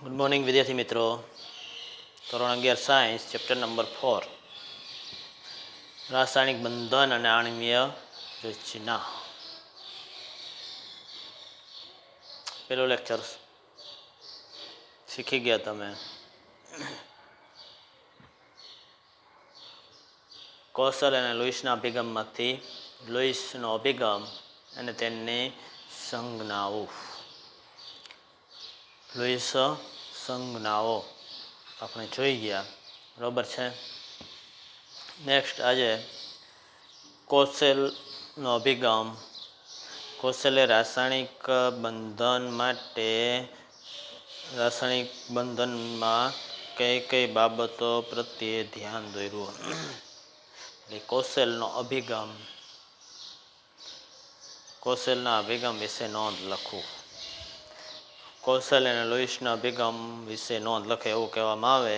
Good morning વિદ્યાર્થી મિત્રો. ધોરણ 11 સાયન્સ ચેપ્ટર નંબર 4 રાસાયણિક બંધન અને આણ્વીય રચના. પેલો લેક્ચર શીખી ગયા તમે. કોસલ અને લુઈસના અભિગમમાંથી લુઈસનો અભિગમ અને તેની સંજ્ઞાઓ. લુઈસ સંજ્ઞાઓ આપણે જોઈ ગયા, બરાબર છે. નેક્સ્ટ આજે કોસેલનો અભિગમ. કોસેલે રાસાયણિક બંધનમાં કઈ કઈ બાબતો પ્રત્યે ધ્યાન દોર્યું. એટલે કોસેલના અભિગમ વિશે નોંધ લખવું. કોસેલ અને લુઈસના અભિગમ વિશે નોંધ લખે એવું કહેવામાં આવે.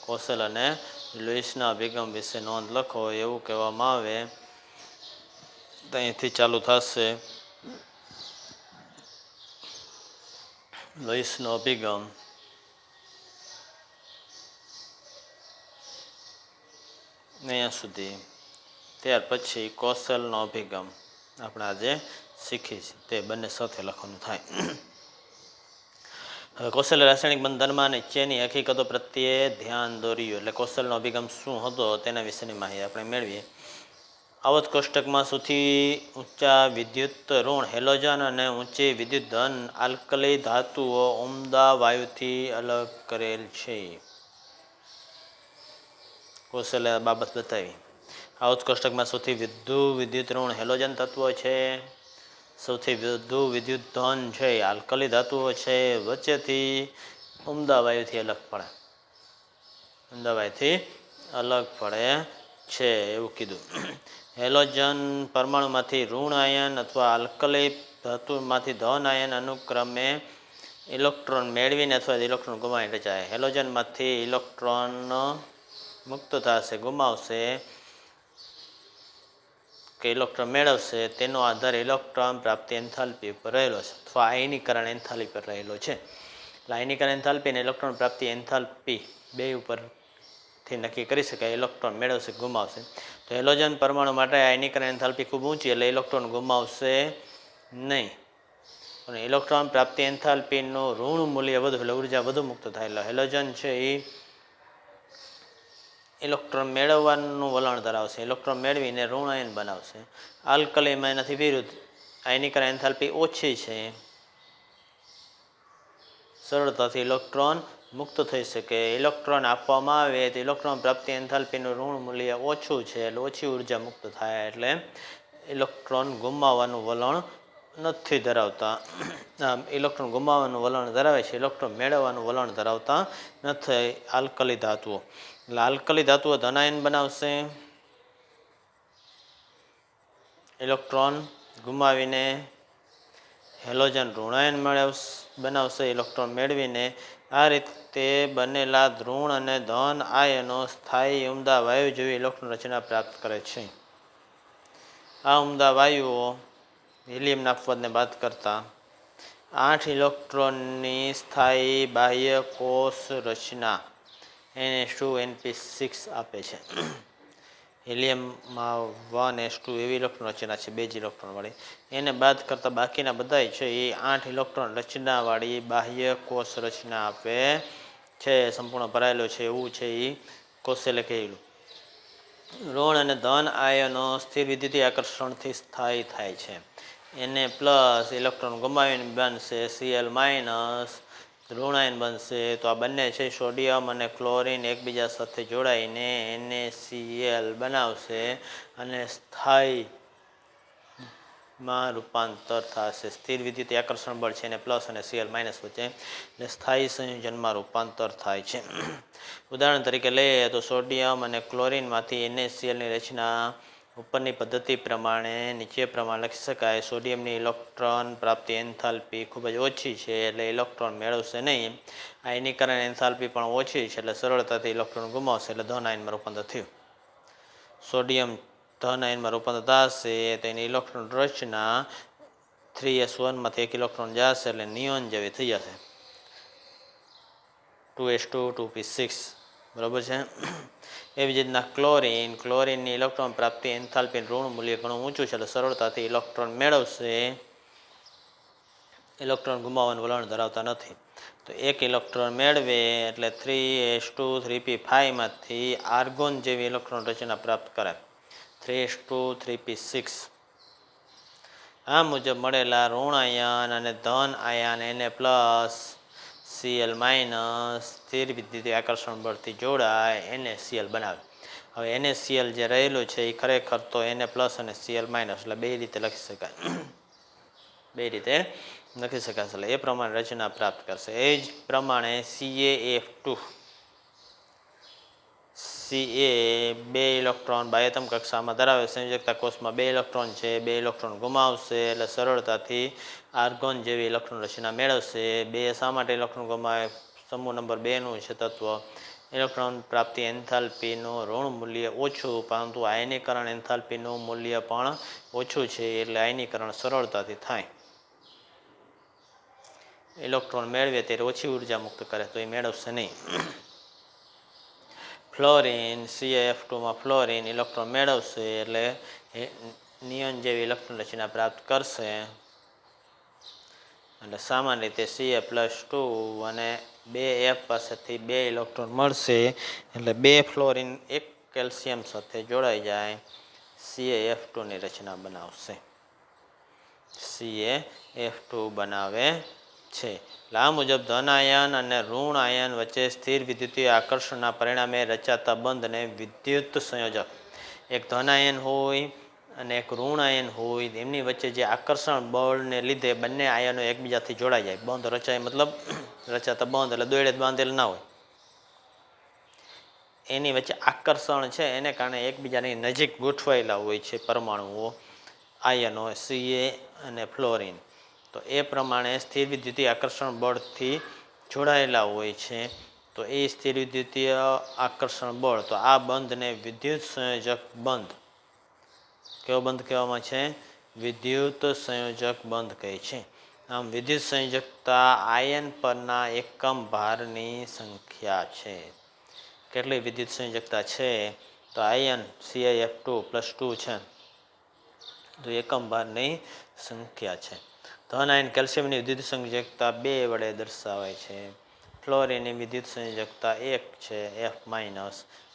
કોસેલ અને લુઈસના અભિગમ વિશે નોંધ લખો એવું કહેવામાં આવે. તો અહીંથી ચાલુ થશે. લુઈસનો અભિગમ અહીંયા સુધી, ત્યાર પછી કોસેલનો અભિગમ આપણે આજે શીખીશું. તે બંને સાથે લખવાનું થાય. હવે કોસેલે રાસાયણિક બંધનમાં નીચેની હકીકતો પ્રત્યે ધ્યાન દોર્યું. એટલે કોસેલનો અભિગમ શું હતો તેના વિશેની માહિતી આપણે મેળવીએ. આવત કોષ્ટકમાં સૌથી ઊંચા વિદ્યુત ઋણ હેલોજન અને ઊંચી વિદ્યુત ધન આલ્કલી ધાતુઓ ઉમદા વાયુથી અલગ કરેલ છે. કોસેલે આ બાબત બતાવી. આવત કોષ્ટકમાં સૌથી વધુ વિદ્યુત ઋણ હેલોજન તત્વો છે. સૌથી વધુ વિદ્યુત ધન છે આલ્કલી ધાતુઓ છે. વચ્ચેથી ઉમદા વાયુથી અલગ પડે છે એવું કીધું. હેલોજન પરમાણુમાંથી ઋણ આયન અથવા આલ્કલી ધાતુમાંથી ધન આયન અનુક્રમે ઇલેક્ટ્રોન મેળવીને અથવા ઇલેક્ટ્રોન ગુમાવીને રચાય. હેલોજનમાંથી ઇલેક્ટ્રોન મુક્ત થશે, ગુમાવશે કે ઇલેક્ટ્રોન મેળવશે તેનો આધાર ઇલેક્ટ્રોન પ્રાપ્તિ એન્થાલ્પી ઉપર રહેલો છે અથવા આયનીકરણ એન્થાલ્પી પર રહેલો છે. એટલે આયનીકરણ એન્થાલ્પી અને ઇલેક્ટ્રોન પ્રાપ્તિ એન્થાલ્પી બે ઉપરથી નક્કી કરી શકાય. ઇલેક્ટ્રોન મેળવશે, ગુમાવશે. તો હેલોજન પરમાણુ માટે આયનીકરણ એન્થાલ્પી ખૂબ ઊંચી એટલે ઇલેક્ટ્રોન ગુમાવશે નહીં. અને ઇલેક્ટ્રોન પ્રાપ્તિ એન્થાલ્પીનું ઋણ મૂલ્ય વધુ એટલે ઉર્જા વધુ મુક્ત થાય. એટલે હેલોજન છે એ ઇલેક્ટ્રોન મેળવવાનું વલણ ધરાવશે. ઇલેક્ટ્રોન મેળવીને ઋણ આયન બનાવશે. આલ્કલીમાં એનાથી વિરુદ્ધ આયનીકરણ એન્થાલ્પી ઓછી છે. સરળતાથી ઇલેક્ટ્રોન મુક્ત થઈ શકે. ઇલેક્ટ્રોન આપવામાં આવે તો ઇલેક્ટ્રોન પ્રાપ્તિ એન્થાલ્પીનું ઋણ મૂલ્ય ઓછું છે એટલે ઓછી ઉર્જા મુક્ત થાય. એટલે ઇલેક્ટ્રોન ગુમાવવાનું વલણ નથી ધરાવતા. ઇલેક્ટ્રોન ગુમાવવાનું વલણ ધરાવે છે, ઇલેક્ટ્રોન મેળવવાનું વલણ ધરાવતા નથી આલ્કલી ધાતુઓ. એટલે આલ્કલી ધાતુઓ ધનાયન બનાવશે. ઇલેક્ટ્રોન ગુમાવીને હેલોજન ઋણાયન બનાવશે. ઇલેક્ટ્રોન મેળવીને આ રીતે બનેલા ઋણ અને ધન આયનો સ્થાયી ઉમદા વાયુ જેવી ઇલેક્ટ્રોન રચના પ્રાપ્ત કરે છે. આ ઉમદા વાયુઓ હિલિયમના અપવાદને બાદ કરતા 8 ઇલેક્ટ્રોનની સ્થાયી બાહ્ય કોષ રચના NH2 NP6 આપે છે. હિલિયમમાં 1s2 એવી ઇલેક્ટ્રોન રચના છે, 2 જ ઇલેક્ટ્રોનવાળી. એને બાદ કરતાં બાકીના બધા છે એ 8 ઇલેક્ટ્રોન રચનાવાળી બાહ્ય કોષ રચના આપે છે. સંપૂર્ણ ભરાયેલો છે એવું છે એ કોસેલે કહેલું. ઋણ અને ધન આયનો સ્થિર વિદ્યુતીય આકર્ષણથી સ્થાયી થાય છે. એને પ્લસ ઇલેક્ટ્રોન ગુમાવીને બનશે Cl માઇનસ ઋણ આયન બનશે. તો આ બંને છે સોડિયમ અને ક્લોરિન એકબીજા સાથે જોડાઈને NaCl બનાવશે અને સ્થાયીમાં રૂપાંતર થશે. સ્થિર વિદ્યુતીય આકર્ષણ બળ છે એને પ્લસ અને Cl માઇનસ વચ્ચે એટલે સ્થાયી સંયોજનમાં રૂપાંતર થાય છે. ઉદાહરણ તરીકે લઈએ તો સોડિયમ અને ક્લોરિનમાંથી NaClની રચના ઉપરની પદ્ધતિ પ્રમાણે નીચે પ્રમાણે લખી શકાય. સોડિયમની ઇલેક્ટ્રોન પ્રાપ્તિ એન્થાલ્પી ખૂબ જ ઓછી છે એટલે ઇલેક્ટ્રોન મેળવશે નહીં. આયનીકરણ એન્થાલ્પી પણ ઓછી છે એટલે સરળતાથી ઇલેક્ટ્રોન ગુમાવશે એટલે ધન આયનમાં રૂપાંતર થયું. સોડિયમ ધન આયનમાં રૂપાંતર થશે તો એની ઇલેક્ટ્રોન રચના 3s1માંથી 1 ઇલેક્ટ્રોન જશે એટલે નિયોન જેવી થઈ જશે. 2s2 2p6 બરાબર છે. એવી જ રીતના ક્લોરીનની ઇલેક્ટ્રોન પ્રાપ્તિ એન્થાલ્પી ઋણ મૂલ્ય ઘણું ઊંચું છે એટલે સરળતાથી ઇલેક્ટ્રોન મેળવશે. ઇલેક્ટ્રોન ગુમાવવાનું વલણ ધરાવતા નથી. તો એક ઇલેક્ટ્રોન મેળવે એટલે 3s2 3p5માંથી આર્ગોન જેવી ઇલેક્ટ્રોન રચના પ્રાપ્ત કરે 3s2 3p6. આ મુજબ મળેલા ઋણ આયન અને ધન આયન Na+ Cl- સ્થિર વિદ્યુતીય આકર્ષણ બળથી જોડાય NaCl બનાવે. હવે NaCl જે રહેલું છે એ ખરેખર તો Na+ અને Cl- એટલે બે રીતે લખી શકાય એટલે એ પ્રમાણે રચના પ્રાપ્ત કરશે. એ જ પ્રમાણે CaF2 બે ઇલેક્ટ્રોન બાહ્યતમ કક્ષામાં ધરાવે સંયોજકતા કોષમાં બે ઇલેક્ટ્રોન છે, બે ઇલેક્ટ્રોન ગુમાવશે એટલે સરળતાથી આર્ગોન જેવી ઇલેક્ટ્રોન રચના મેળવશે. બે શા માટે ઇલેક્ટ્રોન ગુમાવે? સમૂહ નંબર 2નું છે તત્વ ઇલેક્ટ્રોન પ્રાપ્તિ એન્થાલ્પીનું ઋણ મૂલ્ય ઓછું, પરંતુ આયનીકરણ એન્થાલ્પીનું મૂલ્ય પણ ઓછું છે એટલે આયનીકરણ સરળતાથી થાય. ઇલેક્ટ્રોન મેળવે ત્યારે ઓછી ઉર્જા મુક્ત કરે તો એ મેળવશે નહીં. ફ્લોરિન CaF2માં ફ્લોરિન ઇલેક્ટ્રોન મેળવશે એટલે નિયોન જેવી ઇલેક્ટ્રોન રચના પ્રાપ્ત કરશે. એટલે સામાન્ય રીતે Ca+2 અને 2F પાસેથી 2 ઇલેક્ટ્રોન મળશે એટલે 2 ફ્લોરિન 1 કેલ્શિયમ સાથે જોડાઈ જાય CaF2ની રચના બનાવશે. CaF2 બનાવે છે. એટલે આ મુજબ ધન આયન અને ઋણ આયન વચ્ચે સ્થિર વિદ્યુતીય આકર્ષણના પરિણામે રચાતા બંધને વિદ્યુત સંયોજક. એક ધન આયન હોય અને એક ઋણ આયન હોય એમની વચ્ચે જે આકર્ષણ બળને લીધે બંને આયનો એકબીજાથી જોડાઈ જાય. બંધ રચાય મતલબ રચાતા બંધ એટલે દોડે બાંધેલ ના હોય. એની વચ્ચે આકર્ષણ છે એને કારણે એકબીજાની નજીક ગોઠવાયેલા હોય છે પરમાણુઓ આયનો Ca અને ફ્લોરિન. તો એ પ્રમાણે સ્થિર વિદ્યુતીય આકર્ષણ બળથી જોડાયેલા હોય છે. તો એ સ્થિર વિદ્યુતીય આકર્ષણ બળ તો આ બંધને વિદ્યુત સંયોજક બંધ. કેવો બંધ કહેવામાં છે? વિદ્યુત સંયોજક બંધ કહે છે. આમ વિદ્યુત સંયોજકતા આયન પરના એકમ ભારની સંખ્યા છે. કેટલી વિદ્યુત સંયોજકતા છે? તો આયન CaF2+2 છે તો એકમ ભારની સંખ્યા છે. ધન આયન કેલ્શિયમની વિદ્યુત સંયોજકતા 2 વડે દર્શાવાય છે. ફ્લોરિનની વિદ્યુત સંયોજકતા 1 છે F-,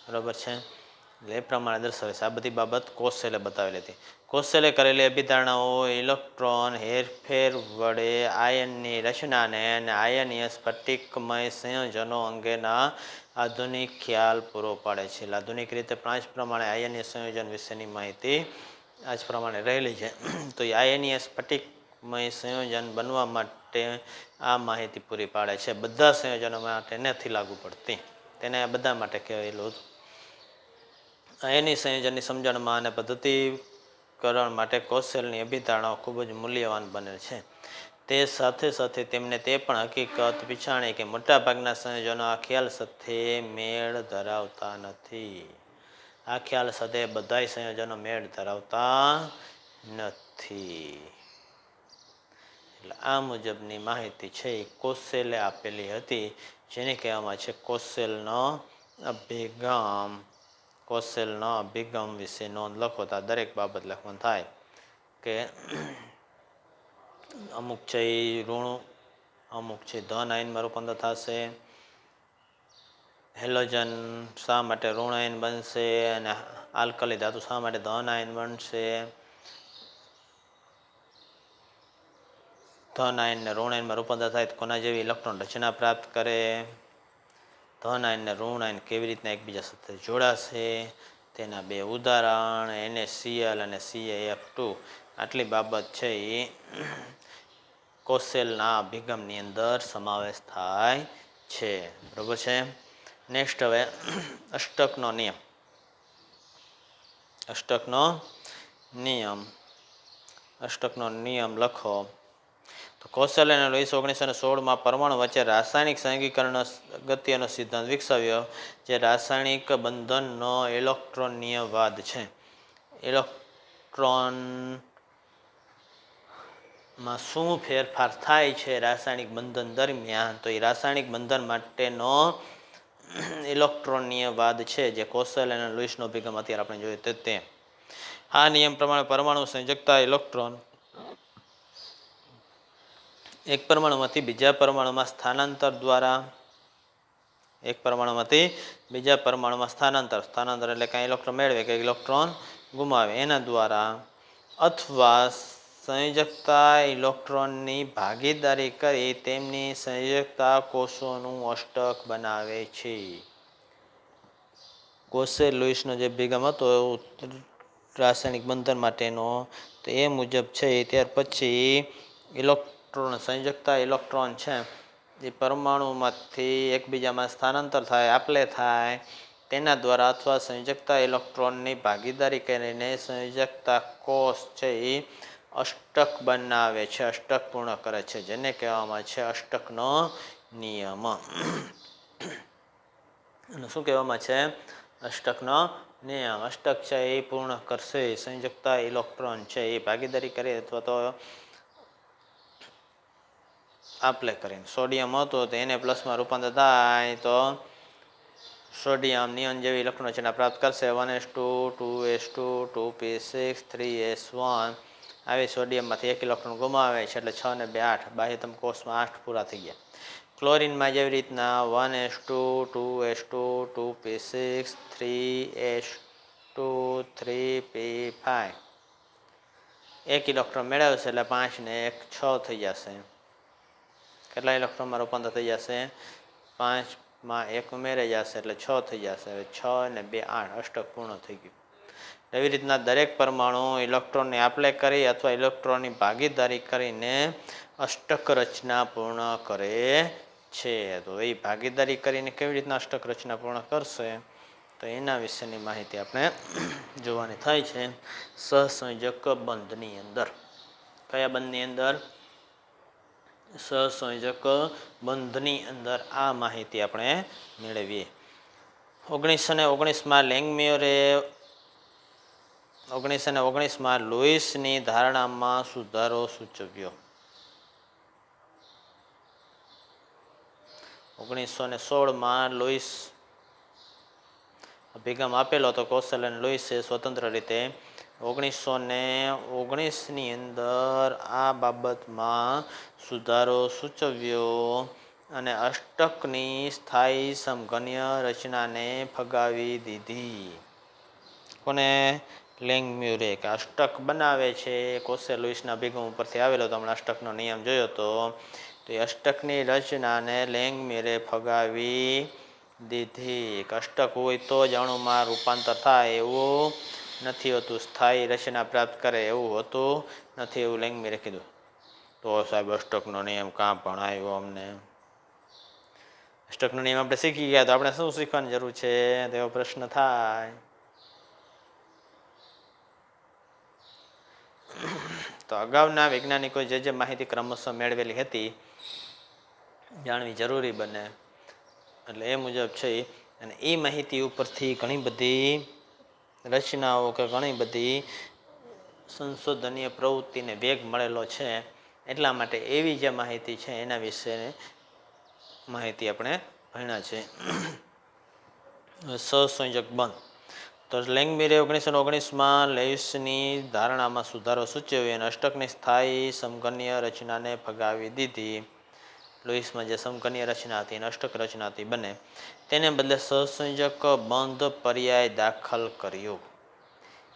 બરાબર છે. એટલે એ પ્રમાણે દર્શાવે છે. આ બધી બાબત કોશેલે બતાવેલી હતી. કોશેલે કરેલી અભિધારણાઓ ઇલેક્ટ્રોન હેરફેર વડે આયનની રચનાને અને આયનીય સ્ફટિકમય સંયોજનો અંગેના આધુનિક ખ્યાલ પૂરો પાડે છે. આધુનિક રીતે પણ આ જ પ્રમાણે આયનીય સંયોજન વિશેની માહિતી આ જ પ્રમાણે રહેલી છે. તો એ આયનીય સ્ફટિકમય સંયોજન બનવા માટે આ માહિતી પૂરી પાડે છે. બધા સંયોજનો માટે નથી લાગુ પડતી. તેને બધા માટે કહેલું. આયનીય સંયોજનની સમજણમાં અને પદ્ધતિકરણ માટે કોશેલની અભિધારણાઓ ખૂબ જ મૂલ્યવાન બને છે. તે સાથે સાથે તેમને તે પણ હકીકત પીછાણી કે મોટાભાગના સંયોજનો આ ખ્યાલ સાથે મેળ ધરાવતા નથી. આ ખ્યાલ સાથે બધાય સંયોજનો મેળ ધરાવતા નથી. એટલે આ મુજબની માહિતી છે એ કોશેલે આપેલી હતી જેને કહેવામાં છે કોશેલનો અભિગમ. કોશેલનો અભિગમ વિશે નોંધ લખો તો દરેક બાબત લખવાનું થાય કે અમુક છે એ ઋણ, અમુક છે ધન આયનમાં રૂપાંતર થશે. હેલોજન શા માટે ઋણ આયન બનશે અને આલ્કલી ધાતુ શા માટે ધન આયન બનશે. ધન આયન ને ઋણ આયનમાં રૂપાંતર થાય તો કોના જેવી ઇલેક્ટ્રોન રચના પ્રાપ્ત કરે. ધન આયન ને ઋણ આયન કેવી રીતના એકબીજા સાથે જોડાશે તેના 2 ઉદાહરણ NaCl અને CaF2. આટલી બાબત છે એ કોશેલના અભિગમની અંદર સમાવેશ થાય છે. બરાબર છે. નેક્સ્ટ હવે અષ્ટકનો નિયમ. અષ્ટકનો નિયમ. અષ્ટકનો નિયમ લખો તો કોશેલે અને લુઈસ 1916માં પરમાણુ વચ્ચે રાસાયણિક સંયોગીકરણ અગત્યનો સિદ્ધાંત વિકસાવ્યો જે રાસાયણિક બંધનનો ઇલેક્ટ્રોનિયવાદ છે. ઇલેક્ટ્રોન માં શું ફેરફાર થાય છે રાસાયણિક બંધન દરમિયાન, તો એ રાસાયણિક બંધન માટેનો ઇલેક્ટ્રોનીય વાદ છે જે કોસેલ અને લુઈસનો અભિગમ અત્યારે આપણે જોયું તે. આ નિયમ પ્રમાણે પરમાણુ સંયોજકતા ઇલેક્ટ્રોન એક પરમાણુમાંથી બીજા પરમાણુમાં સ્થાનાંતર દ્વારા એક પરમાણુમાંથી બીજા પરમાણુમાં સ્થાનાંતર એટલે કાંઈ ઇલેક્ટ્રોન મેળવે કે ઇલેક્ટ્રોન ગુમાવે એના દ્વારા અથવા સંયોજકતા ઇલેક્ટ્રોનની ભાગીદારી કરી તેમની સંયોજકતા કોષોનું અષ્ટક બનાવે છે. કોસેલ લુઈસનો જે અભિગમ હતો રાસાયણિક બંધન માટેનો, તો એ મુજબ છે ત્યાર પછી ઇલેક્ટ્રોન સંયોજકતા ઇલેક્ટ્રોન છે એ પરમાણુમાંથી એકબીજામાં સ્થાનાંતર થાય, આપલે થાય તેના દ્વારા અથવા સંયોજકતા ઇલેક્ટ્રોનની ભાગીદારી કરીને સંયોજકતા કોષ છે એ અષ્ટક બનાવે છે, અષ્ટક પૂર્ણ કરે છે, જેને કહેવામાં છે અષ્ટકનો નિયમ. અને શું કહેવામાં છે? અષ્ટકનો નિયમ. અષ્ટક છે એ પૂર્ણ કરશે સંયોજકતા ઇલેક્ટ્રોન છે એ ભાગીદારી કરી અથવા તો આપલે કરીને. સોડિયમ હતો તો એને પ્લસમાં રૂપાંતર થાય તો સોડિયમ નિયોન જેવી ઇલેક્ટ્રોન રચના પ્રાપ્ત કરશે 1s2 2s2 2p6 3s1. આવી સોડિયમમાંથી એક ઇલેક્ટ્રોન ગુમાવે છે એટલે 6 ને 2 8, બાહ્યતમ કોષમાં 8 પૂરા થઈ ગયા. ક્લોરીનમાં જેવી રીતના 1s2 2s2 2p6 3s2 3p5 એક ઇલેક્ટ્રોન મેળવશે એટલે 5 ને 1 6 થઈ જશે. કેટલા ઇલેક્ટ્રોનમાં રૂપાંતર થઈ જશે? 5માં 1 ઉમેરાઈ જશે એટલે 6 થઈ જશે. હવે 6 ને 2 8, અષ્ટક પૂર્ણ થઈ ગયું. એવી રીતના દરેક પરમાણુ ઇલેક્ટ્રોનની આપલે કરી અથવા ઇલેક્ટ્રોનની ભાગીદારી કરીને અષ્ટક રચના પૂર્ણ કરે છે. તો એ ભાગીદારી કરીને કેવી રીતના અષ્ટક રચના પૂર્ણ કરશે તો એના વિશેની માહિતી આપણે જોવાની થાય છે સહસંયોજક બંધની અંદર. કયા બંધની અંદર? સહસંયોજક બંધની અંદર આ માહિતી આપણે મેળવીએ. 1919માં લેંગમ્યુરે 1919માં લુઈસની ધારણામાં સુધારો સૂચવ્યો. 1916માં લુઈસ અભિગમ આપેલો હતો કોસેલ અને લુઈસે સ્વતંત્ર રીતે. 1919ની અંદર આ બાબતમાં સુધારો સૂચવ્યો અને અષ્ટકની સ્થાયી સમઘનીય રચનાને ફગાવી દીધી. કોને? લેંગમ્યુરે. કે અષ્ટક બનાવે છે કોસેલ લુઈસના અભિગમ ઉપરથી આવેલો હતો. હમણાં અષ્ટકનો નિયમ જોયો હતો તો એ અષ્ટકની રચનાને લેંગમ્યુરે ફગાવી દીધી. અષ્ટક હોય તો જ અણુમાં રૂપાંતર થાય એવું નથી હોતું, સ્થાયી રચના પ્રાપ્ત કરે એવું હોતું નથી, એવું લેંગમ્યુરે કીધું. તો સાહેબ અષ્ટકનો નિયમ કાં ભણાવ્યો અમને? અષ્ટકનો નિયમ આપણે શીખી ગયા તો આપણે શું શીખવાની જરૂર છે તેવો પ્રશ્ન થાય. તો અગાઉના વૈજ્ઞાનિકોએ જે માહિતી ક્રમશઃ મેળવેલી હતી જાણવી જરૂરી બને. એટલે એ મુજબ છે. અને એ માહિતી ઉપરથી ઘણી બધી રચનાઓ કે ઘણી બધી સંશોધનીય પ્રવૃત્તિને વેગ મળેલો છે. એટલા માટે એવી જે માહિતી છે એના વિશે માહિતી આપણે ભણ્યા છે. સહસંયોજક બંધ. તો લેંગમ્યુરે 1919માં લુઈસની ધારણામાં સુધારો સૂચવ્યો અને અષ્ટકની સ્થાયી સમઘનીય રચનાને ફગાવી દીધી. લુઈસમાં જે સમઘનીય રચના હતી અને અષ્ટક રચના હતી બંને, તેને બદલે સહસંયોજક બંધ પર્યાય દાખલ કર્યો.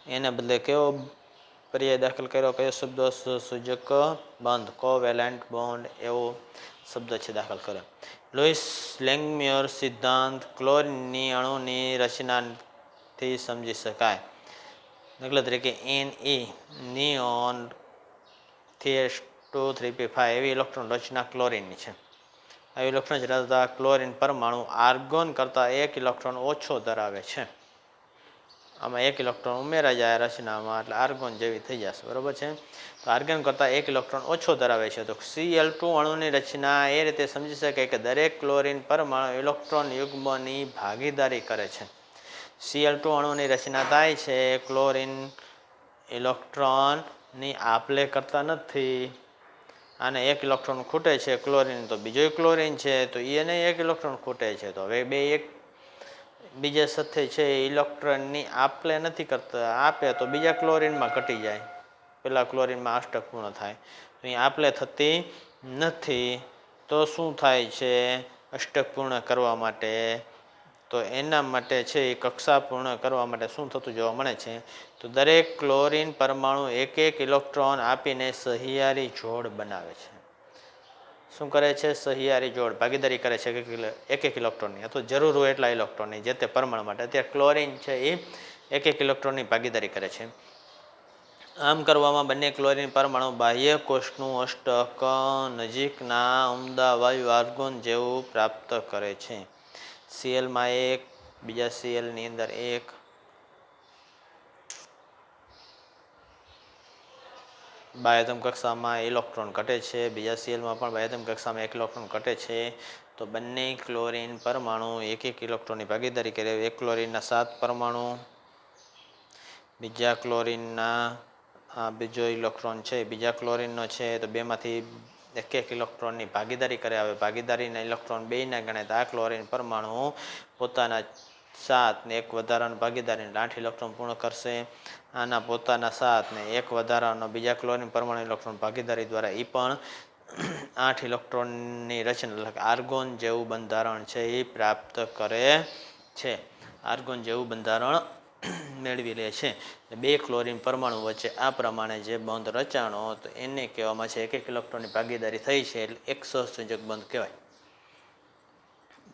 એને બદલે કેવો પર્યાય દાખલ કર્યો? કયો શબ્દ? સહસંયોજક બંધ, કોવેલેન્ટ બોન્ડ એવો શબ્દ છે દાખલ કર્યો. લુઈસ લેંગમ્યુર સિદ્ધાંત ક્લોરીનની અણુની રચનાથી સમજી શકાય. દાખલા તરીકે Ne નિયોન 3s2 3p5 એવી ઇલેક્ટ્રોન રચના ક્લોરીનની છે. આવી ઇલેક્ટ્રોન ધરાવતા ક્લોરીન પરમાણુ આર્ગોન કરતાં 1 ઇલેક્ટ્રોન ઓછો ધરાવે છે. આમાં 1 ઇલેક્ટ્રોન ઉમેરાઈ જાય રચનામાં એટલે આર્ગોન જેવી થઈ જશે. બરાબર છે? તો આર્ગોન કરતાં 1 ઇલેક્ટ્રોન ઓછો ધરાવે છે. તો Cl2 અણુની રચના એ રીતે સમજી શકાય કે દરેક ક્લોરીન પરમાણુ ઇલેક્ટ્રોન યુગ્મની ભાગીદારી કરે છે. Cl2 અણુની રચના થાય છે, ક્લોરીન ઇલેક્ટ્રોનની આપલે કરતા નથી, આને એક ઇલેક્ટ્રોન ખૂટે છે ક્લોરિન, તો બીજો ક્લોરિન છે તો એને એક ઇલેક્ટ્રોન ખૂટે છે, તો હવે બે એક બીજા સાથે છે ઇલેક્ટ્રોનની આપલે નથી કરતા, આપે તો બીજા ક્લોરિનમાં ઘટી જાય, પેલા ક્લોરિનમાં અષ્ટક પૂર્ણ થાય, તો અહીં આપલે થતી નથી. તો શું થાય છે અષ્ટક પૂર્ણ કરવા માટે, તો એના માટે છે એ કક્ષા પૂર્ણ કરવા માટે શું થતું જોવા મળે છે, તો દરેક ક્લોરિન પરમાણુ એક એક ઇલેક્ટ્રોન આપીને સહિયારી જોડ બનાવે છે. શું કરે છે? સહિયારી જોડ, ભાગીદારી કરે છે એક એક ઇલેક્ટ્રોનની, અથવા જરૂર હોય એટલા ઇલેક્ટ્રોનની જે તે પરમાણુ માટે. અત્યારે ક્લોરિન છે એ એક એક ઇલેક્ટ્રોનની ભાગીદારી કરે છે. આમ કરવામાં બંને ક્લોરિન પરમાણુ બાહ્ય કોષનું અષ્ટક નજીકના ઉમદા વાયુ આર્ગોન જેવું પ્રાપ્ત કરે છે. સીએલમાં એક, બીજા સીએલની અંદર એક, બાહ્યતમ કક્ષામાં ઇલેક્ટ્રોન ઘટે છે, બીજા સીએલમાં પણ બાહ્યતમ કક્ષામાં એક ઇલેક્ટ્રોન ઘટે છે. તો બંને ક્લોરિન પરમાણુ એક એક ઇલેક્ટ્રોનની ભાગીદારી કરે. એક ક્લોરિનના 7 પરમાણુ, બીજા ક્લોરિનના બીજો ઇલેક્ટ્રોન છે બીજા ક્લોરિનનો છે, તો બેમાંથી એક એક ઇલેક્ટ્રોનની ભાગીદારી કરે. હવે ભાગીદારીના ઇલેક્ટ્રોન બેયના ગણે તો આ ક્લોરિન પરમાણુ પોતાના 7 ને એક વધારાનો ભાગીદારીને 8 ઇલેક્ટ્રોન પૂર્ણ કરશે. આના પોતાના 7 ને એક વધારાનો બીજા ક્લોરિન પરમાણુ ઇલેક્ટ્રોન ભાગીદારી દ્વારા એ પણ 8 ઇલેક્ટ્રોનની રચના, એટલે કે આર્ગોન જેવું બંધારણ છે એ પ્રાપ્ત કરે છે. આર્ગોન જેવું બંધારણ મેળવી લે છે. બે ક્લોરિન પરમાણુ વચ્ચે આ પ્રમાણે જે બંધ રચાણો, તો એને કહેવામાં છે એક એક ઇલેક્ટ્રોનની ભાગીદારી થઈ છે એટલે એક સહસંયોજક બંધ કહેવાય.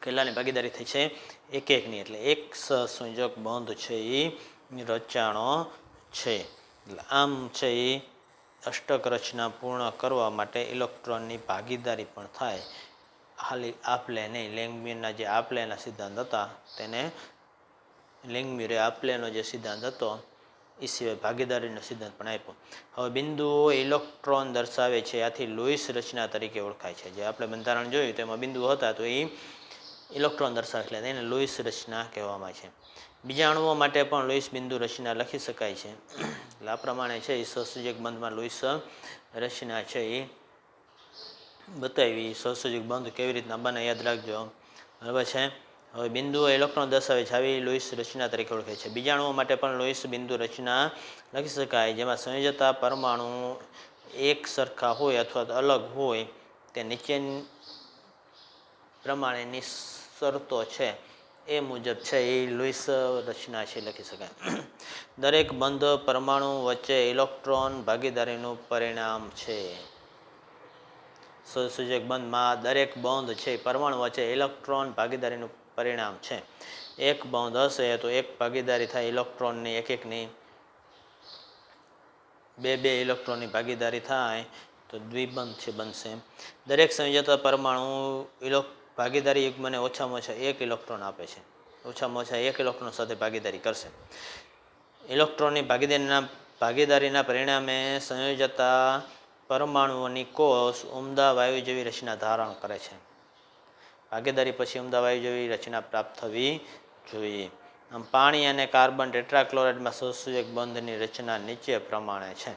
કેટલાની ભાગીદારી થઈ છે? એક એકની, એટલે એક સહસંયોજક બંધ છે એ રચાણો છે. એટલે આમ છે એ અષ્ટક રચના પૂર્ણ કરવા માટે ઇલેક્ટ્રોનની ભાગીદારી પણ થાય. ખાલી આપલે નહીં, લેંગમ્યુરના જે આપલેના સિદ્ધાંત હતા તેને લેંગમ્યુરે આપલેનો જે સિદ્ધાંત હતો એ સિવાય ભાગીદારીનો સિદ્ધાંત પણ આપ્યો. હવે બિંદુઓ ઇલેક્ટ્રોન દર્શાવે છે, આથી લુઈસ રચના તરીકે ઓળખાય છે. જે આપણે બંધારણ જોયું તેમાં બિંદુઓ હતા તો એ ઇલેક્ટ્રોન દર્શાવે એટલે એને લુઈસ રચના કહેવામાં છે. બીજા અણુઓ માટે પણ લુઈસ બિંદુ રચના લખી શકાય છે. એટલે આ પ્રમાણે છે એ સહસંયોજક બંધમાં લુઈસ રચના છે એ બતાવી. સહસંયોજક બંધ કેવી રીતના બને યાદ રાખજો. બરાબર છે. હવે બિંદુઓ ઇલેક્ટ્રોન દર્શાવે છે, આવી લુઈસ રચના તરીકે ઓળખાય છે. બીજા અણુઓ માટે પણ લુઈસ બિંદુ રચના લખી શકાય, જેમાં સંયોજકતા પરમાણુ એક સરખા હોય અથવા અલગ હોય તે નીચે પ્રમાણેની શરતો છે એ મુજબ છે એ લુઈસ રચના છે લખી શકાય. દરેક બંધ પરમાણુ વચ્ચે ઇલેક્ટ્રોન ભાગીદારીનું પરિણામ છે. સહસંયોજક બંધમાં દરેક બંધ છે પરમાણુ વચ્ચે ઇલેક્ટ્રોન ભાગીદારીનું પરિણામ છે. એક બંધ હશે તો એક ભાગીદારી થાય ઇલેક્ટ્રોનની એક એકની, બે ઇલેક્ટ્રોનની ભાગીદારી થાય તો દ્વિબંધ છે બનશે. દરેક સંયોજકતા પરમાણુ ભાગીદારી યુગ્મને ઓછામાં ઓછા એક ઇલેક્ટ્રોન આપે છે. ઓછામાં ઓછા એક ઇલેક્ટ્રોન સાથે ભાગીદારી કરશે. ઇલેક્ટ્રોનની ભાગીદારીના પરિણામે સંયોજકતા પરમાણુઓની કોષ ઉમદા વાયુ જેવી રચના ધારણ કરે છે. ભાગીદારી પછી ઉમદા વાયુ જેવી રચના પ્રાપ્ત થવી જોઈએ. આમ પાણી અને કાર્બન ટેટ્રાક્લોરાઇડમાં સહસંયોજક બંધની રચના નીચે પ્રમાણે છે.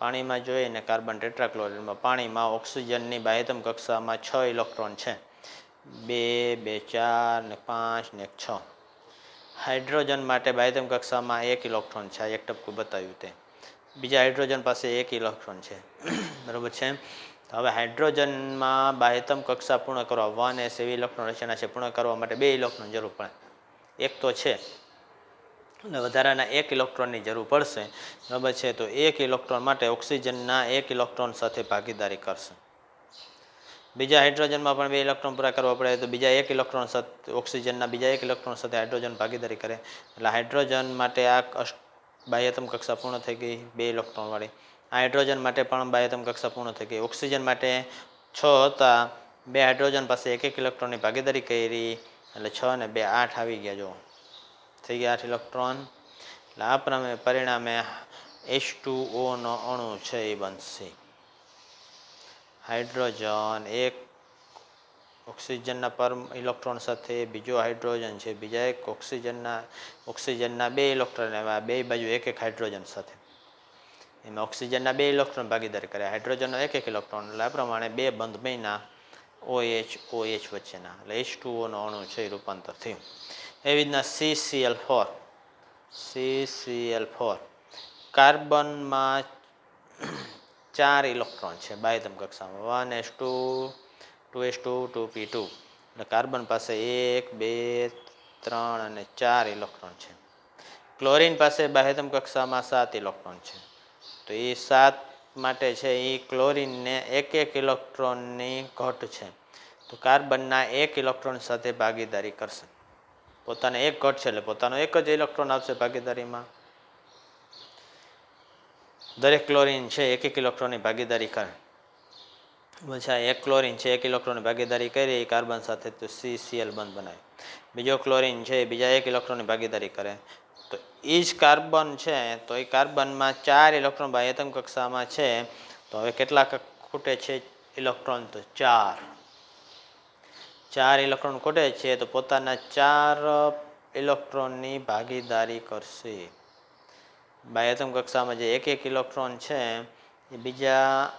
પાણીમાં જોઈએ ને કાર્બન ટેટ્રાક્લોરાઇડમાં, પાણીમાં ઓક્સિજનની બાહ્યતમ કક્ષામાં 6 ઇલેક્ટ્રોન છે. 2, 2, 4 ને 5 ને 6. હાઇડ્રોજન માટે બાહ્યતમ કક્ષામાં 1 ઇલેક્ટ્રોન છે. આ એક ટપકું બતાવ્યું તે. બીજા હાઇડ્રોજન પાસે 1 ઇલેક્ટ્રોન છે. બરાબર છે. હવે હાઇડ્રોજનમાં બાહ્યતમ કક્ષા પૂર્ણ કરવા 1s એવી ઇલેક્ટ્રોન રચના છે. પૂર્ણ કરવા માટે 2 ઇલેક્ટ્રોન જરૂર પડે. એક તો છે અને વધારાના 1 ઇલેક્ટ્રોનની જરૂર પડશે. બરાબર છે. તો 1 ઇલેક્ટ્રોન માટે ઓક્સિજનના 1 ઇલેક્ટ્રોન સાથે ભાગીદારી કરશે. બીજા હાઇડ્રોજનમાં પણ 2 ઇલેક્ટ્રોન પૂરા કરવા પડે તો બીજા 1 ઇલેક્ટ્રોન સાથે ઓક્સિજનના બીજા 1 ઇલેક્ટ્રોન સાથે હાઇડ્રોજન ભાગીદારી કરે. એટલે હાઇડ્રોજન માટે આ બાહ્યતમ કક્ષા પૂર્ણ થઈ ગઈ 2 ઇલેક્ટ્રોન વાળી. હાઇડ્રોજન માટે પણ બાહ્યતમ કક્ષા પૂર્ણ થઈ ગઈ. ઓક્સિજન માટે 6 હતા, 2 હાઇડ્રોજન પાસે 1 ઇલેક્ટ્રોનની ભાગીદારી કરી એટલે 6 ને 2 8 આવી ગયા. જો થઈ ગયા 8 ઇલેક્ટ્રોન. એટલે આ પરિણામે H2O નો અણુ છે એ બનશે. હાઇડ્રોજન એક ઓક્સિજનના ઇલેક્ટ્રોન સાથે, બીજો હાઇડ્રોજન છે, બીજા એક ઓક્સિજનના 2 ઇલેક્ટ્રોન આવ્યા, બે બાજુ 1 1 હાઇડ્રોજન સાથે. એમાં ઓક્સિજનના 2 ઇલેક્ટ્રોન ભાગીદારી કરે, હાઇડ્રોજનનો 1 ઇલેક્ટ્રોન, એટલે આ પ્રમાણે 2 બંધ બન્યા OH વચ્ચેના, એટલે H2Oનો અણુ છે એ રૂપાંતર થયું. એવી રીતના CCl4 કાર્બનમાં 4 ઇલેક્ટ્રોન છે બાહ્યતમ કક્ષામાં, 1s2 2s2 2p2, એટલે કાર્બન પાસે 1 2 3 અને 4 ઇલેક્ટ્રોન છે. ક્લોરીન પાસે બાહ્યતમ કક્ષામાં 7 ઇલેક્ટ્રોન છે. તો એ 7 માટે છે એ ક્લોરીનને 1 ઇલેક્ટ્રોનની ઘટ છે. તો કાર્બનના 1 ઇલેક્ટ્રોન સાથે ભાગીદારી કરશે. પોતાને 1 ઘટ છે એટલે પોતાનો 1 જ ઇલેક્ટ્રોન આપશે ભાગીદારીમાં. દરેક ક્લોરીન છે 1 ઇલેક્ટ્રોનની ભાગીદારી કરે. પછી 1 ક્લોરીન છે 1 ઇલેક્ટ્રોનની ભાગીદારી કરી કાર્બન સાથે, તો CCl બંધ બનાવે. બીજો ક્લોરીન છે બીજા 1 ઇલેક્ટ્રોનની ભાગીદારી કરે, તો એ જ કાર્બન છે તો એ કાર્બનમાં 4 ઇલેક્ટ્રોન બાહ્યતમ કક્ષામાં છે. તો હવે કેટલા ખૂટે છે ઇલેક્ટ્રોન? તો 4 ઇલેક્ટ્રોન ખૂટે છે. તો પોતાના 4 ઇલેક્ટ્રોનની ભાગીદારી કરશે. બાહ્યતમ કક્ષામાં જે 1 ઇલેક્ટ્રોન છે એ બીજા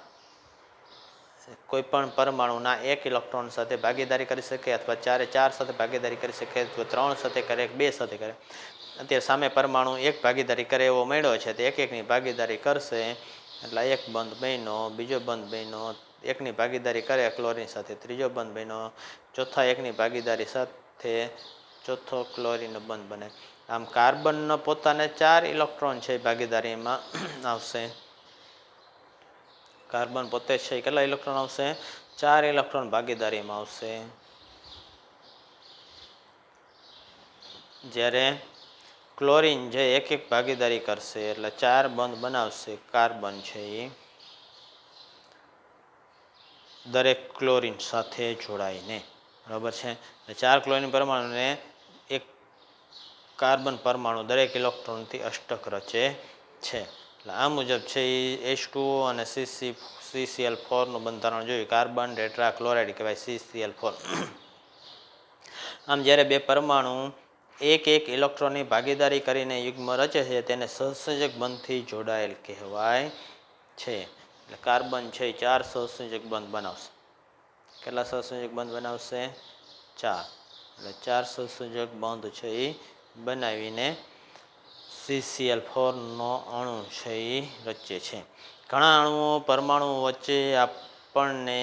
કોઈ પણ પરમાણુના 1 ઇલેક્ટ્રોન સાથે ભાગીદારી કરી શકે, અથવા 4 સાથે ભાગીદારી કરી શકે, અથવા 3 સાથે કરે, 2 સાથે કરે. અત્યારે સામે પરમાણુ 1 ભાગીદારી કરે એવો મળ્યો છે, તો 1-1ની ભાગીદારી કરશે, એટલે 1 બંધ બન્યો, બીજો બંધ બન્યો, 1ની ભાગીદારી કરે ક્લોરીન સાથે, ત્રીજો બંધ બન્યો, ચોથા 1ની ભાગીદારી સાથે ચોથો ક્લોરીનનો બંધ બને. આમ કાર્બનનો પોતાને 4 ઇલેક્ટ્રોન છે ભાગીદારીમાં આવશે. કાર્બન પોતે છે કેટલા ઇલેક્ટ્રોન આવશે? 4 ઇલેક્ટ્રોન ભાગીદારીમાં આવશે. જ્યારે ક્લોરીન જે 1-1 ભાગીદારી કરશે એટલે 4 બંધ બનાવશે. કાર્બન છે એ દરેક ક્લોરીન સાથે જોડાઈને, બરાબર છે. 4 ક્લોરીન પરમાણુને 1 કાર્બન પરમાણુ દરેક ઇલેક્ટ્રોનથી અષ્ટક રચે છે. એટલે આ મુજબ છે એ H2O અને CCl4નું બંધારણ જોયું. કાર્બન ટેટ્રાક્લોરાઇડ કહેવાય CCl4. આમ જ્યારે 2 પરમાણુ 1-1 ઇલેક્ટ્રોનની ભાગીદારી કરીને યુગ્મ રચે છે તેને સહસંયોજક બંધથી જોડાયેલ કહેવાય છે. એટલે કાર્બન છે 4 સહસંયોજક બંધ બનાવશે. કેટલા સહસંયોજક બંધ બનાવશે? 4. એટલે 4 સહસંયોજક બંધ છે એ બનાવીને CCl4નો અણુ છે એ રચે છે. ઘણા અણુઓ પરમાણુ વચ્ચે આપણને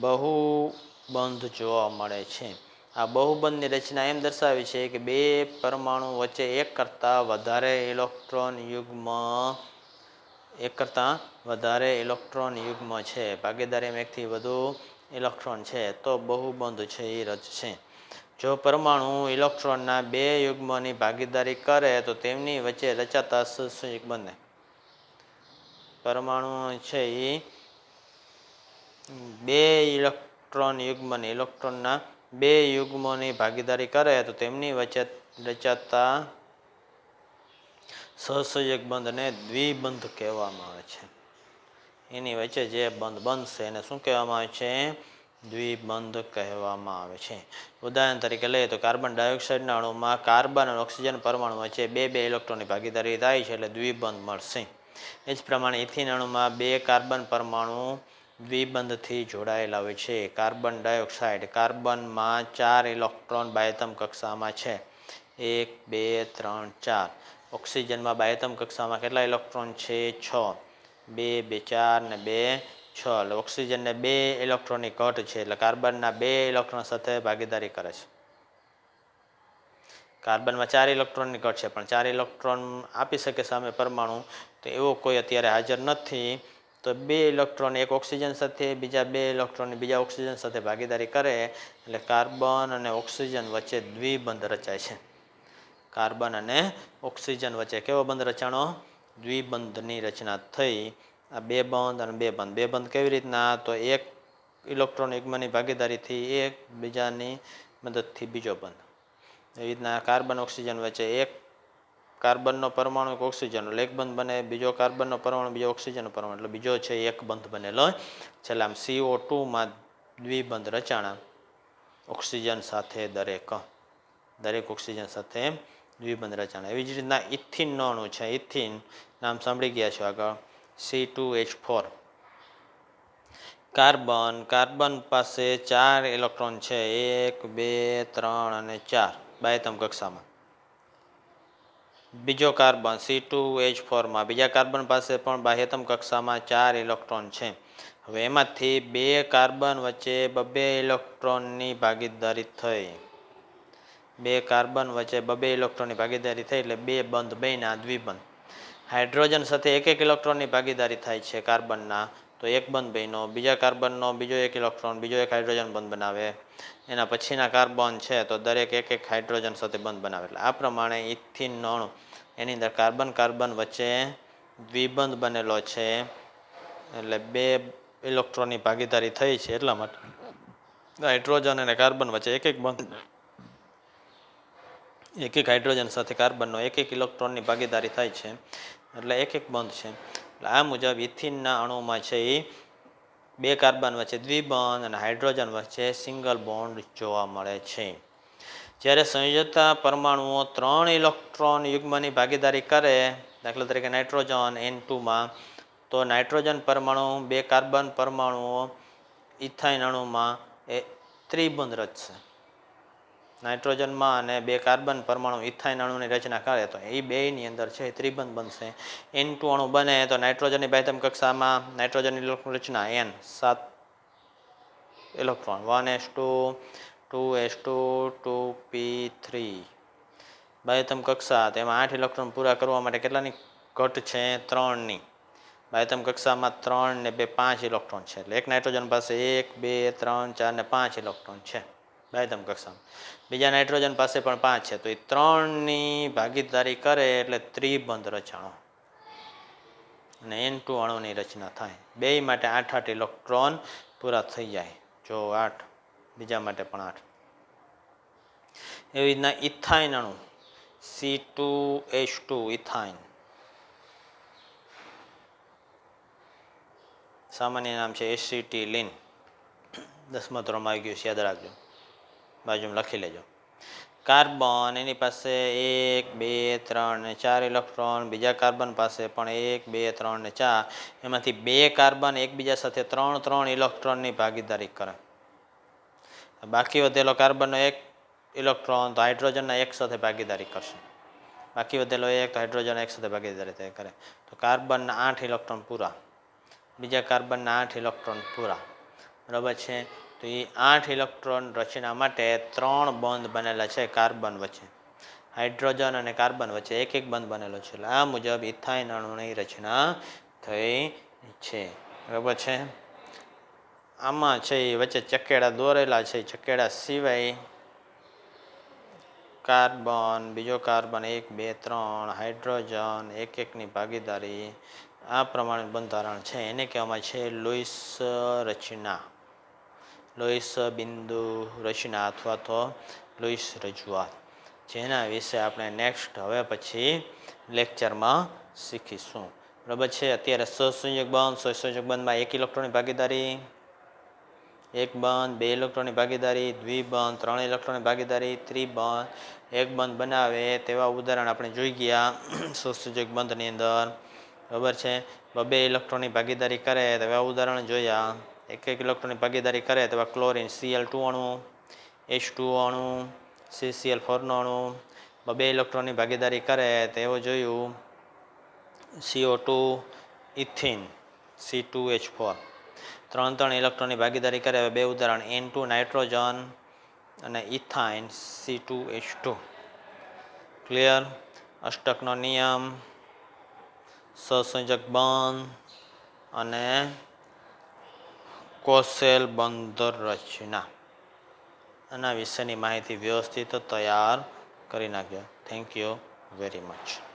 બહુબંધ જોવા મળે છે. આ બહુબંધની રચના એમ દર્શાવે છે કે 2 પરમાણુ વચ્ચે એક કરતાં વધારે ઇલેક્ટ્રોન યુગ્મ છે. ભાગીદારીમાં 1થી વધુ ઇલેક્ટ્રોન છે તો બહુબંધ છે એ રચશે. જો પરમાણુ ઇલેક્ટ્રોનના 2 યુગ્મની ભાગીદારી કરે તો તેમની વચ્ચે રચાતા સહસંયોજક બંધ. પરમાણુ છે એ 2 ઇલેક્ટ્રોનના 2 યુગ્મોની ભાગીદારી કરે તો તેમની વચ્ચે રચાતા સહસંયોજક બંધને દ્વિબંધ કહેવામાં આવે છે. એની વચ્ચે જે બંધ બનશે એને શું કહેવામાં આવે છે? દ્વિબંધ કહેવામાં આવે છે. ઉદાહરણ તરીકે લઈએ તો કાર્બન ડાયોક્સાઇડના અણુમાં કાર્બન અને ઓક્સિજન પરમાણુ વચ્ચે 2 ઇલેક્ટ્રોનની ભાગીદારી થાય છે એટલે દ્વિબંધ મળશે. એ જ પ્રમાણે ઇથિન અણુમાં 2 કાર્બન પરમાણુ દ્વિબંધથી જોડાયેલા હોય છે. કાર્બન ડાયોક્સાઇડ કાર્બનમાં 4 ઇલેક્ટ્રોન બાહ્યતમ કક્ષામાં છે, 1 2 3 4. ઓક્સિજનમાં બાહ્યતમ કક્ષામાં કેટલા ઇલેક્ટ્રોન છે? 6. 2 2 4 ને 2 6. એટલે ઓક્સિજનને 2 ઇલેક્ટ્રોનની ઘટ છે એટલે કાર્બનના 2 ઇલેક્ટ્રોન સાથે ભાગીદારી કરે છે. કાર્બનમાં 4 ઇલેક્ટ્રોનની ઘટ છે પણ 4 ઇલેક્ટ્રોન આપી શકે સામે પરમાણુ, તો એવો કોઈ અત્યારે હાજર નથી. તો 2 ઇલેક્ટ્રોન એક ઓક્સિજન સાથે બીજા 2 ઇલેક્ટ્રોનની બીજા ઓક્સિજન સાથે ભાગીદારી કરે એટલે કાર્બન અને ઓક્સિજન વચ્ચે દ્વિબંધ રચાય છે. કાર્બન અને ઓક્સિજન વચ્ચે કેવો બંધ રચાણો? દ્વિબંધની રચના થઈ. આ 2 બંધ અને 2 બંધ. 2 બંધ કેવી રીતના? તો 1 ઇલેક્ટ્રોન યુગ્મની ભાગીદારીથી એક, બીજાની મદદથી બીજો બંધ. એવી રીતના કાર્બન ઓક્સિજન વચ્ચે 1 કાર્બનનો પરમાણુ 1 ઓક્સિજન એટલે 1 બંધ બને, બીજો કાર્બનનો પરમાણુ બીજો ઓક્સિજનનો પરમાણુ એટલે બીજો છે 1 બંધ બનેલો. છેલ્લે આમ CO2માં દ્વિબંધ રચાણા ઓક્સિજન સાથે દરેક ઓક્સિજન સાથે દ્વિબંધ રચના. એવી જ રીતના ઇથિનનો અણુ છે. ઇથિન નામ સાંભળી ગયા છો આગળ. C2H4. કાર્બન પાસે 4 ઇલેક્ટ્રોન છે. 1 2 3 અને 4 બાહ્યતમ કક્ષામાં. બીજો કાર્બન C2H4માં બીજા કાર્બન પાસે પણ બાહ્યતમ કક્ષામાં 4 ઇલેક્ટ્રોન છે. હવે એમાંથી 2 કાર્બન વચ્ચે 2 ઇલેક્ટ્રોનની ભાગીદારી થઈ. 2 કાર્બન વચ્ચે 2 ઇલેક્ટ્રોનની ભાગીદારી થઈ એટલે 2 બંધ બન્યા દ્વિબંધ. હાઇડ્રોજન સાથે 1 ઇલેક્ટ્રોનની ભાગીદારી થાય છે કાર્બનના, તો એક બંધ બન્યો. બીજા કાર્બનનો બીજો 1 ઇલેક્ટ્રોન બીજો 1 હાઇડ્રોજન બંધ બનાવે. એના પછીના કાર્બન છે તો દરેક 1 હાઇડ્રોજન સાથે બંધ બનાવે. એટલે આ પ્રમાણે ઇથિનનો અણુ એની અંદર કાર્બન વચ્ચે દ્વિબંધ બનેલો છે. એટલે 2 ઇલેક્ટ્રોનની ભાગીદારી થઈ છે એટલા માટે હાઇડ્રોજન અને કાર્બન વચ્ચે 1 બંધ, 1 હાઇડ્રોજન સાથે કાર્બનનો 1 ઇલેક્ટ્રોનની ભાગીદારી થાય છે એટલે 1 બંધ છે. એટલે આ મુજબ ઇથિનના અણુમાં છે એ 2 કાર્બન વચ્ચે દ્વિબંધ અને હાઇડ્રોજન વચ્ચે સિંગલ બોન્ડ જોવા મળે છે. જ્યારે સંયોજકતા પરમાણુઓ 3 ઇલેક્ટ્રોન યુગ્મની ભાગીદારી કરે, દાખલા તરીકે નાઇટ્રોજન N2માં, તો નાઇટ્રોજન પરમાણુ 2 કાર્બન પરમાણુઓ ઇથાઇન અણુમાં એ ત્રિબંધ રચશે. નાઇટ્રોજનમાં અને 2 કાર્બન પરમાણુ ઇથાઇન અણુની રચના કરે તો એ બેની અંદર છે ત્રિબંધ બનશે. N2 અણુ બને તો નાઇટ્રોજનની બાહ્યતમ કક્ષામાં નાઇટ્રોજનની રચના N 7 electron 1s2 2s2 2p3. બાહ્યતમ કક્ષા તેમાં 8 ઇલેક્ટ્રોન પૂરા કરવા માટે કેટલાની ઘટ છે? 3ની. બાહ્યતમ કક્ષામાં 3 ને 2 5 ઇલેક્ટ્રોન છે. એટલે એક નાઇટ્રોજન પાસે 1 2 3 4 ને 5 ઇલેક્ટ્રોન છે બાહ્યતમ કક્ષામાં. બીજા નાઇટ્રોજન પાસે પણ 5 છે. તો એ 3ની ભાગીદારી કરે એટલે ત્રિબંધ રચાણો અને N2 અણુની રચના થાય. બે માટે 8 ઇલેક્ટ્રોન પૂરા થઈ જાય. જો 8, બીજા માટે પણ 8. એવી રીતના ઇથાઇન અણુ C2H2 ઇથાઇન, સામાન્ય નામ છે એસિટિલિન. 10મા ધોરણમાં આવી ગયું છે, યાદ રાખજો, બાજુમાં લખી લેજો. કાર્બન એની પાસે 1 2 3 ને 4 ઇલેક્ટ્રોન, બીજા કાર્બન પાસે પણ 1 2 3 ને 4. એમાંથી 2 કાર્બન એકબીજા સાથે 3 ઇલેક્ટ્રોનની ભાગીદારી કરે. બાકી વધેલો કાર્બનનો 1 ઇલેક્ટ્રોન તો હાઇડ્રોજનના 1 સાથે ભાગીદારી કરશે. બાકી વધેલો 1 હાઇડ્રોજન 1 સાથે ભાગીદારી કરે તો કાર્બનના 8 ઇલેક્ટ્રોન પૂરા, બીજા કાર્બનના 8 ઇલેક્ટ્રોન પૂરા. બરાબર છે. તો એ 8 ઇલેક્ટ્રોન રચના માટે 3 બંધ બનેલા છે કાર્બન વચ્ચે. હાઇડ્રોજન અને કાર્બન વચ્ચે 1 બંધ બનેલો છે. એટલે આ મુજબ ઇથાઇન અણુની રચના થઈ છે. બરાબર છે. આમાં છે એ વચ્ચે ચકેડા દોરેલા છે. ચકેડા સિવાય કાર્બન, બીજો કાર્બન 1 2 3, હાઇડ્રોજન 1 ભાગીદારી, આ પ્રમાણે બંધારણ છે. એને કહેવામાં છે લુઈસ રચના, લુઈસ બિંદુ રચના અથવા તો લુઈસ રજૂઆત, જેના વિશે આપણે નેક્સ્ટ હવે પછી લેક્ચરમાં શીખીશું. બરાબર છે. અત્યારે સહસંયોજક બંધમાં 1 ઇલેક્ટ્રોનની ભાગીદારી, 1 બંધ, 2 ઇલેક્ટ્રોનની ભાગીદારી, દ્વિબંધ, 3 ઇલેક્ટ્રોનની ભાગીદારી, ત્રિબંધ, 1 બંધ બનાવે તેવા ઉદાહરણ આપણે જોઈ ગયા સહસંયોજક બંધની અંદર. બરાબર છે. 2 ઇલેક્ટ્રોનની ભાગીદારી કરે તેવા ઉદાહરણ જોયા. 1 ઇલેક્ટ્રોનની ભાગીદારી કરે તેવા ક્લોરીન Cl2 અણુ, H2O અણુ, CCl4નો અણુ. 2 ઇલેક્ટ્રોનની ભાગીદારી કરે તેવું જોયું CO2, ઇથિન C2H4. 3 ઇલેક્ટ્રોનની ભાગીદારી કરે 2 ઉદાહરણ N2 નાઇટ્રોજન અને ઇથાઇન C2H2. ક્લિયર? અષ્ટકનો નિયમ, સહસંયોજક બંધ અને કોસેલ બંધ રચના, આના વિશેની માહિતી વ્યવસ્થિત તૈયાર કરી નાખ્યો. Thank you very much.